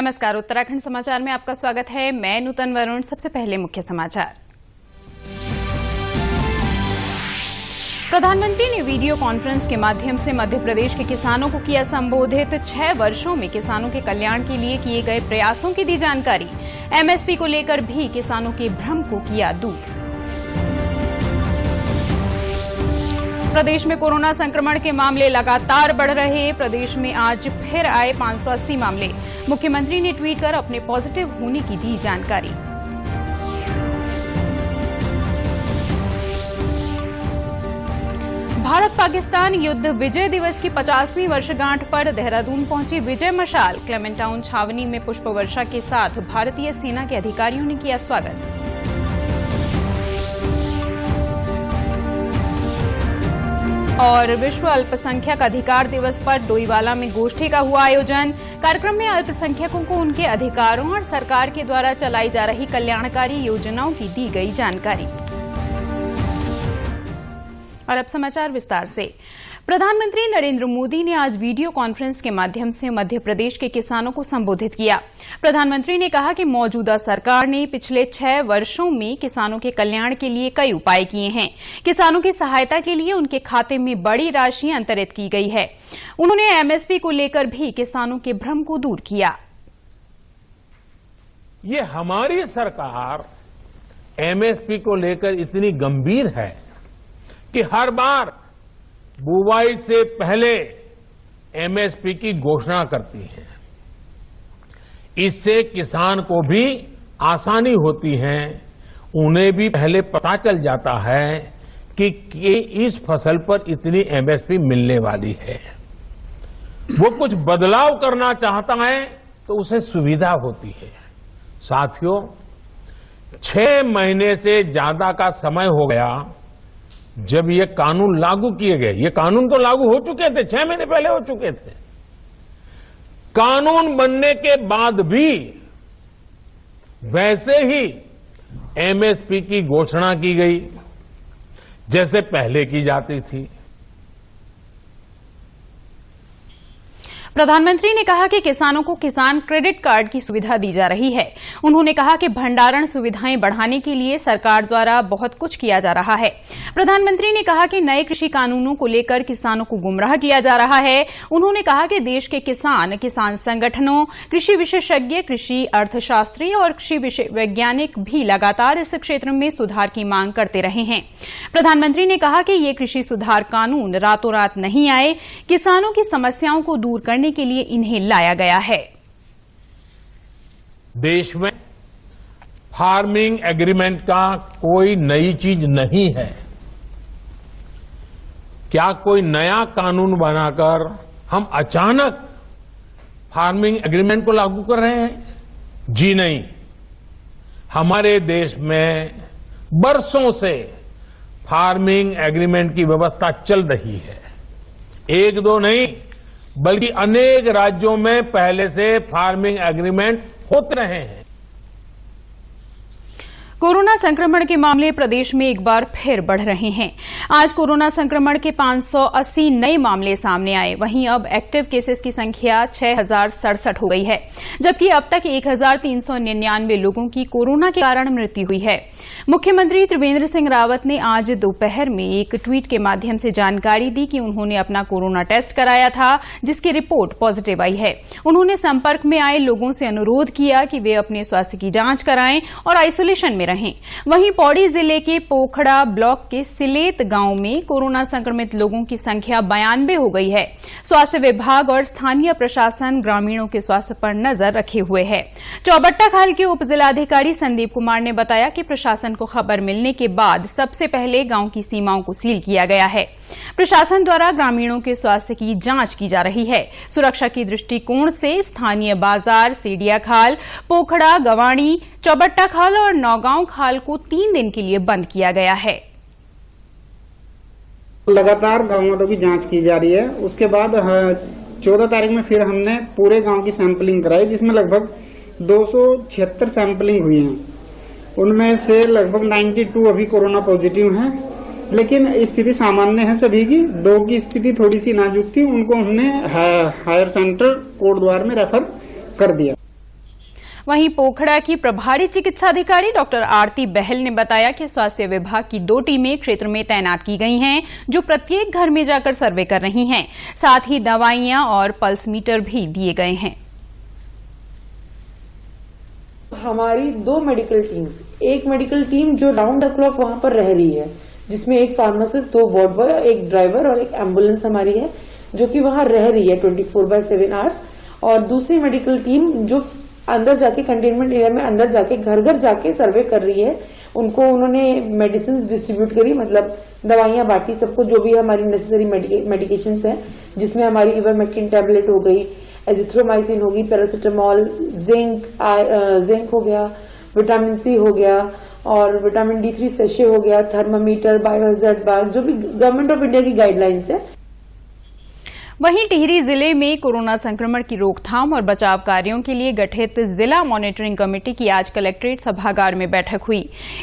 नमस्कार, उत्तराखंड समाचार में आपका स्वागत है। मैं नूतन वरुण। सबसे पहले मुख्य समाचार। प्रधानमंत्री ने वीडियो कॉन्फ्रेंस के माध्यम से मध्य प्रदेश के किसानों को किया संबोधित। 6 वर्षों में किसानों के कल्याण के लिए किए गए प्रयासों की दी जानकारी। एमएसपी को लेकर भी किसानों के भ्रम को किया दूर। प्रदेश में कोरोना संक्रमण के मामले लगातार बढ़ रहे। प्रदेश में आज फिर आए 580 मामले। मुख्यमंत्री ने ट्वीट कर अपने पॉजिटिव होने की दी जानकारी। भारत पाकिस्तान युद्ध विजय दिवस की 50वीं वर्षगांठ पर देहरादून पहुंची विजय मशाल। क्लेमेंटाउन छावनी में पुष्प वर्षा के साथ भारतीय सेना के अधिकारियों ने किया स्वागत। और विश्व अल्पसंख्यक अधिकार दिवस पर डोईवाला में गोष्ठी का हुआ आयोजन। कार्यक्रम में अल्पसंख्यकों को उनके अधिकारों और सरकार के द्वारा चलाई जा रही कल्याणकारी योजनाओं की दी गई जानकारी। और अब समाचार विस्तार से। प्रधानमंत्री नरेंद्र मोदी ने आज वीडियो कॉन्फ्रेंस के माध्यम से मध्य प्रदेश के किसानों को संबोधित किया। प्रधानमंत्री ने कहा कि मौजूदा सरकार ने पिछले 6 वर्षों में किसानों के कल्याण के लिए कई उपाय किए हैं। किसानों की सहायता के लिए उनके खाते में बड़ी राशि अंतरित की गई है। उन्होंने एमएसपी को लेकर भी किसानों के भ्रम को दूर किया। ये हमारी सरकार एमएसपी को लेकर इतनी गंभीर है कि हर बार बुवाई से पहले एमएसपी की घोषणा करती है। इससे किसान को भी आसानी होती है, उन्हें भी पहले पता चल जाता है कि इस फसल पर इतनी एमएसपी मिलने वाली है। वो कुछ बदलाव करना चाहता है तो उसे सुविधा होती है। साथियों, 6 महीने से ज्यादा का समय हो गया जब ये कानून लागू किए गए। ये कानून तो लागू हो चुके थे, 6 महीने पहले हो चुके थे। कानून बनने के बाद भी वैसे ही एमएसपी की घोषणा की गई जैसे पहले की जाती थी। प्रधानमंत्री ने कहा कि किसानों को किसान क्रेडिट कार्ड की सुविधा दी जा रही है। उन्होंने कहा कि भंडारण सुविधाएं बढ़ाने के लिए सरकार द्वारा बहुत कुछ किया जा रहा है। प्रधानमंत्री ने कहा कि नए कृषि कानूनों को लेकर किसानों को गुमराह किया जा रहा है। उन्होंने कहा कि देश के किसान संगठनों, कृषि विशेषज्ञ, कृषि अर्थशास्त्री और कृषि वैज्ञानिक भी लगातार इस क्षेत्र में सुधार की मांग करते रहे हैं। प्रधानमंत्री ने कहा कि ये कृषि सुधार कानून रातों रात नहीं आए, किसानों की समस्याओं को दूर करने के लिए इन्हें लाया गया है। देश में फार्मिंग एग्रीमेंट का कोई नई चीज नहीं है। क्या कोई नया कानून बनाकर हम अचानक फार्मिंग एग्रीमेंट को लागू कर रहे हैं? जी नहीं। हमारे देश में बरसों से फार्मिंग एग्रीमेंट की व्यवस्था चल रही है। 1-2 नहीं बल्कि अनेक राज्यों में पहले से फार्मिंग एग्रीमेंट होते रहे हैं। कोरोना संक्रमण के मामले प्रदेश में एक बार फिर बढ़ रहे हैं। आज कोरोना संक्रमण के 580 नए मामले सामने आए। वहीं अब एक्टिव केसेस की संख्या 6067 हो गई है, जबकि अब तक 1399 लोगों की कोरोना के कारण मृत्यु हुई है। मुख्यमंत्री त्रिवेंद्र सिंह रावत ने आज दोपहर में एक ट्वीट के माध्यम से जानकारी दी कि उन्होंने अपना कोरोना टेस्ट कराया था, जिसकी रिपोर्ट पॉजिटिव आई है। उन्होंने संपर्क में आए लोगों से अनुरोध किया कि वे अपने स्वास्थ्य की जांच कराएं और आइसोलेशन में रहें। वहीं पौड़ी जिले के पोखड़ा ब्लॉक के सिलेत गांव में कोरोना संक्रमित लोगों की संख्या 92 हो गई है। स्वास्थ्य विभाग और स्थानीय प्रशासन ग्रामीणों के स्वास्थ्य पर नजर रखे हुए है। चौबट्टाखाल के उप जिलाधिकारी संदीप कुमार ने बताया कि प्रशासन को खबर मिलने के बाद सबसे पहले गांव की सीमाओं को सील किया गया है। प्रशासन द्वारा ग्रामीणों के स्वास्थ्य की जांच की जा रही है। सुरक्षा की दृष्टिकोण से स्थानीय बाजार, सीडिया खाल, पोखड़ा, गवाणी, चौबट्टा खाल और नौगांव खाल को 3 दिन के लिए बंद किया गया है। लगातार गांव वालों की जांच की जा रही है। उसके बाद 14 तारीख में फिर हमने पूरे गांव की सैंपलिंग कराई, जिसमें लगभग 276 सैंपलिंग हुई है। उनमें से लगभग 92 अभी कोरोना पॉजिटिव हैं, लेकिन स्थिति सामान्य है सभी की। 2 की स्थिति थोड़ी सी नाजुक थी, उनको हमने हायर सेंटर कोटद्वार में रेफर कर दिया। वहीं पोखड़ा की प्रभारी चिकित्सा अधिकारी डॉक्टर आरती बहल ने बताया कि स्वास्थ्य विभाग की 2 टीमें क्षेत्र में तैनात की गई हैं, जो प्रत्येक घर में जाकर सर्वे कर रही हैं। साथ ही दवाइयां और पल्स मीटर भी दिए गए हैं। हमारी 2 मेडिकल टीम्स, एक मेडिकल टीम जो राउंड द क्लॉक वहां पर रह रही है, जिसमें एक फार्मासिस्ट, 2 वार्ड बॉय, एक ड्राइवर और एक एम्बुलेंस हमारी है, जो कि वहां रह रही है 24/7 आवर्स। और दूसरी मेडिकल टीम जो अंदर जाके कंटेनमेंट एरिया में अंदर जाके घर घर जाके सर्वे कर रही है। उनको उन्होंने मेडिसिन डिस्ट्रीब्यूट करी, मतलब दवाइयां बांटी सबको, जो भी हमारी नेसेसरी मेडिकेशंस है, जिसमें हमारी इवरमेक्टिन टैबलेट हो गई, एजिथ्रोमाइसिन होगी, पैरासिटामोल, जिंक हो गया, विटामिन सी हो गया और विटामिन D3 सेशे हो गया, थर्मामीटर, बायोहैजार्ड बैग, जो भी गवर्नमेंट ऑफ इंडिया की गाइडलाइंस है। वहीं टिहरी जिले में कोरोना संक्रमण की रोकथाम और बचाव कार्यों के लिए गठित जिला मॉनिटरिंग कमेटी की आज कलेक्ट्रेट सभागार में बैठक हुई।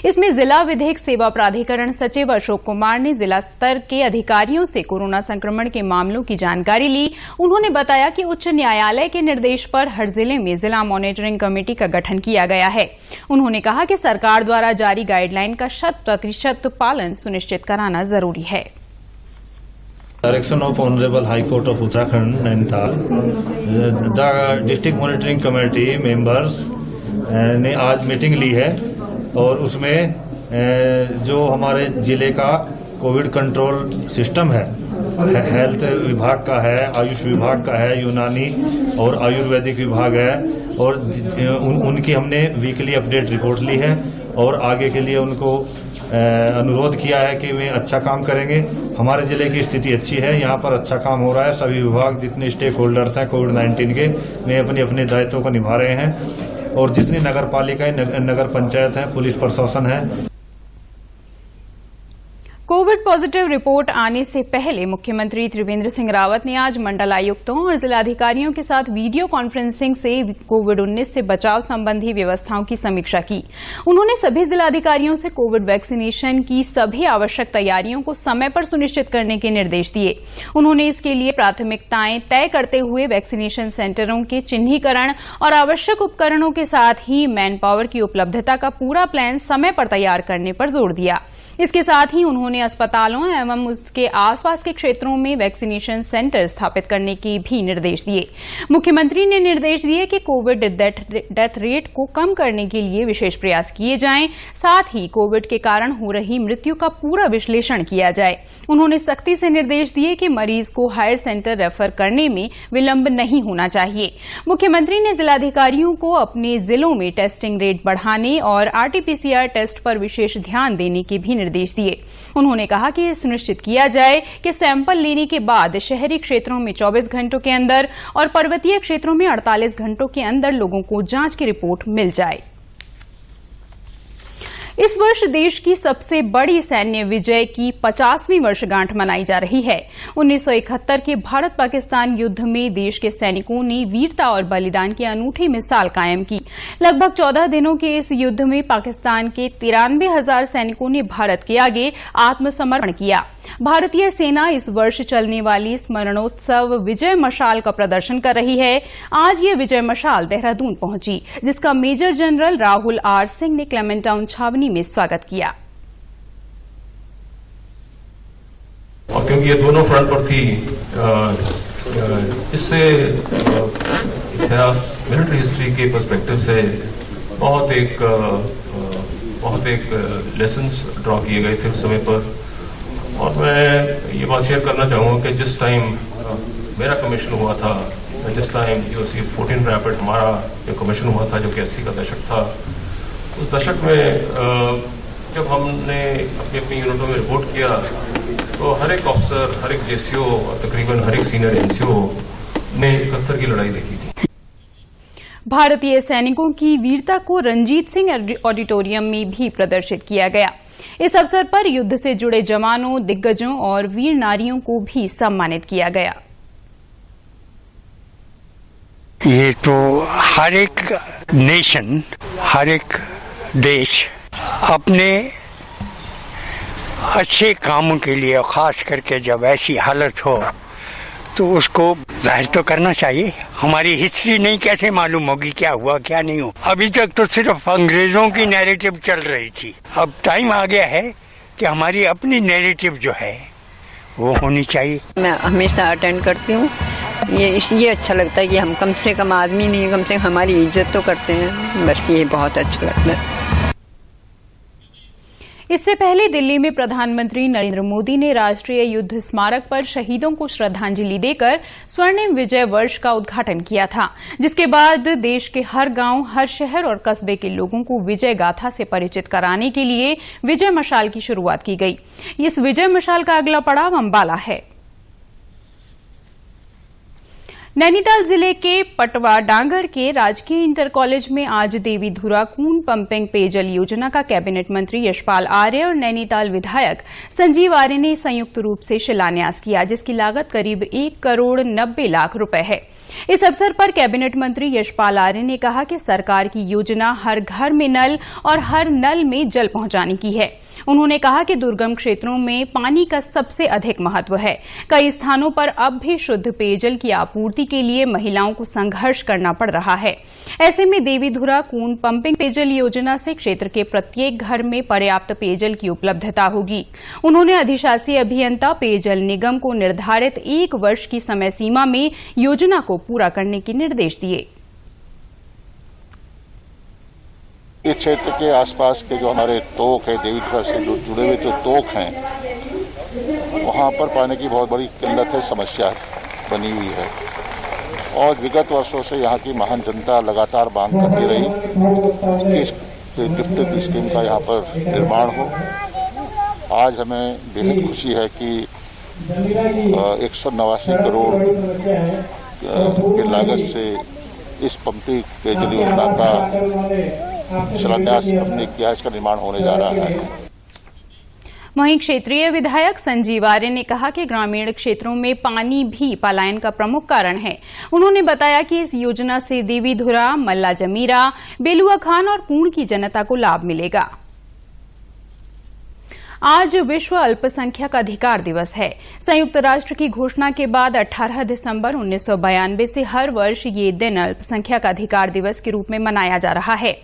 इसमें जिला विधिक सेवा प्राधिकरण सचिव अशोक कुमार ने जिला स्तर के अधिकारियों से कोरोना संक्रमण के मामलों की जानकारी ली। उन्होंने बताया कि उच्च न्यायालय के निर्देश पर हर जिले में जिला मॉनिटरिंग कमेटी का गठन किया गया है। उन्होंने कहा कि सरकार द्वारा जारी गाइडलाइन का 100% पालन सुनिश्चित कराना जरूरी है। Direction of Honorable High Court of Uttarakhand, Nainital, the District Monitoring Committee members ने आज मीटिंग ली है और उसमें जो हमारे जिले का कोविड कंट्रोल सिस्टम है, हेल्थ विभाग का है, आयुष विभाग का है, यूनानी और आयुर्वेदिक विभाग है, और उनकी हमने वीकली अपडेट रिपोर्ट ली है और आगे के लिए उनको अनुरोध किया है कि वे अच्छा काम करेंगे। हमारे जिले की स्थिति अच्छी है, यहाँ पर अच्छा काम हो रहा है। सभी विभाग जितने स्टेक होल्डर्स हैं कोविड-19 के, वे अपने अपने दायित्वों को निभा रहे हैं और जितनी नगर पालिकाएं, नगर पंचायत हैं, पुलिस प्रशासन है। कोविड पॉजिटिव रिपोर्ट आने से पहले मुख्यमंत्री त्रिवेंद्र सिंह रावत ने आज मंडलायुक्तों और जिलाधिकारियों के साथ वीडियो कॉन्फ्रेंसिंग से कोविड-19 से बचाव संबंधी व्यवस्थाओं की समीक्षा की। उन्होंने सभी जिलाधिकारियों से कोविड वैक्सीनेशन की सभी आवश्यक तैयारियों को समय पर सुनिश्चित करने के निर्देश दिए। उन्होंने इसके लिए प्राथमिकताएं तय करते हुए वैक्सीनेशन सेंटरों के चिन्हीकरण और आवश्यक उपकरणों के साथ ही मैन पावर की उपलब्धता का पूरा प्लान समय पर तैयार करने पर जोर दिया। इसके साथ ही उन्होंने अस्पतालों एवं उसके आसपास के क्षेत्रों में वैक्सीनेशन सेंटर स्थापित करने के भी निर्देश दिए। मुख्यमंत्री ने निर्देश दिए कि कोविड डेथ रेट को कम करने के लिए विशेष प्रयास किए जाएं, साथ ही कोविड के कारण हो रही मृत्यु का पूरा विश्लेषण किया जाए। उन्होंने सख्ती से निर्देश दिए कि मरीज को हायर सेंटर रेफर करने में विलंब नहीं होना चाहिए। मुख्यमंत्री ने जिलाधिकारियों को अपने जिलों में टेस्टिंग रेट बढ़ाने और RT-PCR टेस्ट पर विशेष ध्यान देने के भी निर्देश दिए। उन्होंने कहा कि यह सुनिश्चित किया जाए कि सैंपल लेने के बाद शहरी क्षेत्रों में 24 घंटों के अंदर और पर्वतीय क्षेत्रों में 48 घंटों के अंदर लोगों को जांच की रिपोर्ट मिल जाए। इस वर्ष देश की सबसे बड़ी सैन्य विजय की 50वीं वर्षगांठ मनाई जा रही है। 1971 के भारत पाकिस्तान युद्ध में देश के सैनिकों ने वीरता और बलिदान की अनूठी मिसाल कायम की। लगभग 14 दिनों के इस युद्ध में पाकिस्तान के 93,000 सैनिकों ने भारत के आगे आत्मसमर्पण किया। भारतीय सेना इस वर्ष चलने वाली स्मरणोत्सव विजय मशाल का प्रदर्शन कर रही है। आज ये विजय मशाल देहरादून पहुंची, जिसका major general Rahul R. Singh ने क्लेमेंट टाउन छावनी में स्वागत किया। और क्योंकि ये दोनों फ्रंट पर थी, इससे इतिहास, मिलिट्री हिस्ट्री के पर्सपेक्टिव से बहुत एक लेसन्स ड्रॉ किए गए थे उस समय पर। और मैं ये बात शेयर करना चाहूँगा कि जिस टाइम मेरा कमीशन हुआ था, जिस टाइम UC 14 रैपिड हमारा जो कमीशन हुआ था, जो कि 80 का दशक था, उस दशक में जब हमने अपनी यूनिटों में रिपोर्ट किया तो हर एक ऑफिसर, हर एक JCO और तकरीबन हर एक सीनियर NCO ने 71 की लड़ाई देखी थी। भारतीय सैनिकों की वीरता को रंजीत सिंह ऑडिटोरियम में भी प्रदर्शित किया गया। इस अवसर पर युद्ध से जुड़े जवानों, दिग्गजों और वीर नारियों को भी सम्मानित किया गया। ये तो हर एक नेशन, हर एक देश अपने अच्छे कामों के लिए, खास करके जब ऐसी हालत हो तो उसको जाहिर तो करना चाहिए। हमारी हिस्ट्री नहीं कैसे मालूम होगी क्या हुआ क्या नहीं हुआ। अभी तक तो सिर्फ अंग्रेजों की नैरेटिव चल रही थी, अब टाइम आ गया है कि हमारी अपनी नैरेटिव जो है वो होनी चाहिए। मैं हमेशा अटेंड करती हूँ, ये इसलिए अच्छा लगता है कि हम कम से कम आदमी नहीं, कम से कम हमारी इज्जत तो करते हैं, बस ये बहुत अच्छा लगता है। इससे पहले दिल्ली में प्रधानमंत्री नरेंद्र मोदी ने राष्ट्रीय युद्ध स्मारक पर शहीदों को श्रद्धांजलि देकर स्वर्णिम विजय वर्ष का उद्घाटन किया था, जिसके बाद देश के हर गांव, हर शहर और कस्बे के लोगों को विजय गाथा से परिचित कराने के लिए विजय मशाल की शुरुआत की गई। इस विजय मशाल का अगला पड़ाव अंबाला है। नैनीताल जिले के पटवा डांगर के राजकीय इंटर कॉलेज में आज देवी धुरा कून पंपिंग पेयजल योजना का कैबिनेट मंत्री यशपाल आर्य और नैनीताल विधायक संजीव आर्य ने संयुक्त रूप से शिलान्यास किया, जिसकी लागत करीब 1,90,00,000 रुपए है। इस अवसर पर कैबिनेट मंत्री यशपाल आर्य ने कहा कि सरकार की योजना हर घर में नल और हर नल में जल पहुंचाने की है। उन्होंने कहा कि दुर्गम क्षेत्रों में पानी का सबसे अधिक महत्व है। कई स्थानों पर अब भी शुद्ध पेयजल की आपूर्ति के लिए महिलाओं को संघर्ष करना पड़ रहा है। ऐसे में देवी धुरा कून पंपिंग पेयजल योजना से क्षेत्र के प्रत्येक घर में पर्याप्त पेयजल की उपलब्धता होगी। उन्होंने अधिशासी अभियंता पेयजल निगम को निर्धारित 1 वर्ष की समय सीमा में योजना को पूरा करने के निर्देश दिए। इस क्षेत्र के आसपास के जो हमारे तोक है, देवी धुरा से जो जुड़े हुए जो तोक हैं, वहाँ पर पानी की बहुत बड़ी किल्लत है, समस्या बनी हुई है और विगत वर्षों से यहाँ की महान जनता लगातार मांग करती रही कि गिफ्ट स्कीम का यहाँ पर निर्माण हो। आज हमें बेहद खुशी है कि 189 करोड़ की लागत से इस पंपिंग पेयजल योजना का शिलान्यास हमने किया, इसका निर्माण होने जा रहा है। वहीं क्षेत्रीय विधायक संजीव आर्य ने कहा कि ग्रामीण क्षेत्रों में पानी भी पलायन का प्रमुख कारण है। उन्होंने बताया कि इस योजना से देवी धुरा, मल्ला जमीरा, बेलुआ खान और कूण की जनता को लाभ मिलेगा। आज विश्व अल्पसंख्यक अधिकार दिवस है। संयुक्त राष्ट्र की घोषणा के बाद 18 दिसंबर 1992 से हर वर्ष ये दिन अल्पसंख्यक अधिकार दिवस के रूप में मनाया जा रहा है।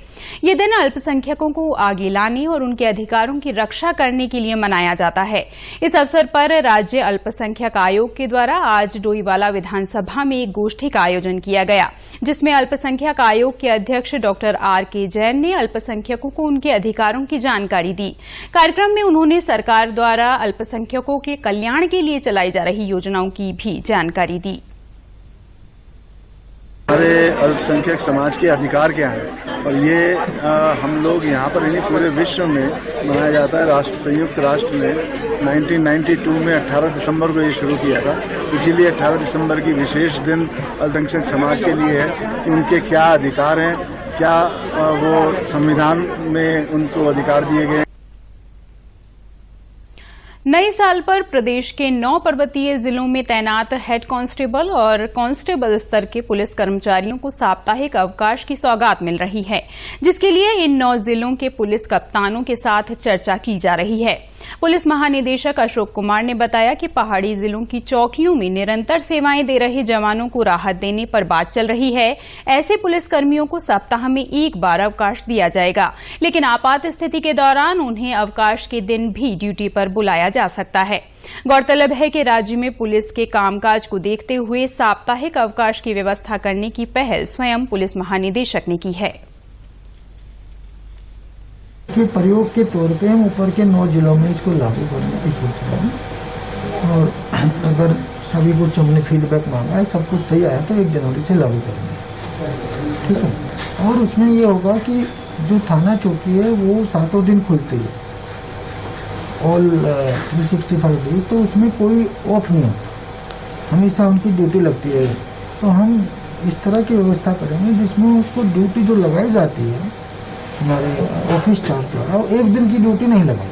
ये दिन अल्पसंख्यकों को आगे लाने और उनके अधिकारों की रक्षा करने के लिए मनाया जाता है। इस अवसर पर राज्य अल्पसंख्यक आयोग के द्वारा आज डोईवाला विधानसभा में एक गोष्ठी का आयोजन किया गया, जिसमें अल्पसंख्यक आयोग के अध्यक्ष डॉक्टर R.K. जैन ने अल्पसंख्यकों को उनके अधिकारों की जानकारी दी। कार्यक्रम में उन्होंने सरकार द्वारा अल्पसंख्यकों के कल्याण के लिए चलाई जा रही योजनाओं की भी जानकारी दी। हमारे अल्पसंख्यक समाज के अधिकार क्या हैं और ये हम लोग यहाँ पर इन्हीं पूरे विश्व में मनाया जाता है। संयुक्त राष्ट्र ने 1992 में 18 दिसंबर को ये शुरू किया था, इसीलिए 18 दिसंबर की विशेष दिन अल्पसंख्यक समाज के लिए है कि उनके क्या अधिकार हैं, क्या वो संविधान में उनको अधिकार दिए गए। नए साल पर प्रदेश के 9 पर्वतीय जिलों में तैनात हेड कांस्टेबल और कांस्टेबल स्तर के पुलिस कर्मचारियों को साप्ताहिक अवकाश की सौगात मिल रही है, जिसके लिए इन 9 जिलों के पुलिस कप्तानों के साथ चर्चा की जा रही है। पुलिस महानिदेशक अशोक कुमार ने बताया कि पहाड़ी जिलों की चौकियों में निरंतर सेवाएं दे रहे जवानों को राहत देने पर बात चल रही है। ऐसे पुलिसकर्मियों को सप्ताह में 1 बार अवकाश दिया जाएगा, लेकिन आपात स्थिति के दौरान उन्हें अवकाश के दिन भी ड्यूटी पर बुलाया जा सकता है। गौरतलब है कि राज्य में पुलिस के कामकाज को देखते हुए साप्ताहिक अवकाश की व्यवस्था करने की पहल स्वयं पुलिस महानिदेशक ने की है। के प्रयोग के तौर पे हम ऊपर के 9 जिलों में इसको लागू करने की सोच रहे हैं और अगर सभी कुछ हमने फीडबैक मांगा है, सब कुछ सही आया तो 1 जनवरी से लागू करेंगे, ठीक है। और उसमें ये होगा कि जो थाना चौकी है वो 7 दिन खुलती है ऑल 365 डेज, तो उसमें कोई ऑफ नहीं होता, हमेशा उनकी ड्यूटी लगती है। तो हम इस तरह की व्यवस्था करेंगे जिसमें उसको ड्यूटी जो लगाई जाती है हमारे ऑफिस स्टाफ द्वारा, 1 दिन की ड्यूटी नहीं लगाई,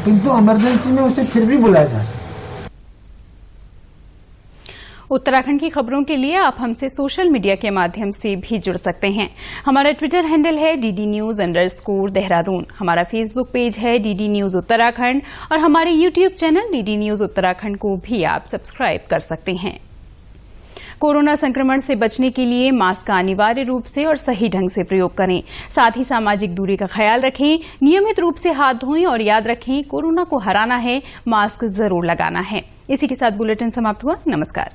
किंतु इमरजेंसी में उसे फिर भी बुलाया जा सकता। उत्तराखंड की खबरों के लिए आप हमसे सोशल मीडिया के माध्यम से भी जुड़ सकते हैं। हमारा ट्विटर हैंडल है DD News_देहरादून। हमारा फेसबुक पेज है DD News उत्तराखंड और हमारे YouTube channel DD News Uttarakhand को भी आप सब्सक्राइब कर सकते हैं। कोरोना संक्रमण से बचने के लिए मास्क का अनिवार्य रूप से और सही ढंग से प्रयोग करें। साथ ही सामाजिक दूरी का ख्याल रखें, नियमित रूप से हाथ धोएं और याद रखें, कोरोना को हराना है, मास्क जरूर लगाना है। इसी के साथ बुलेटिन समाप्त हुआ। नमस्कार।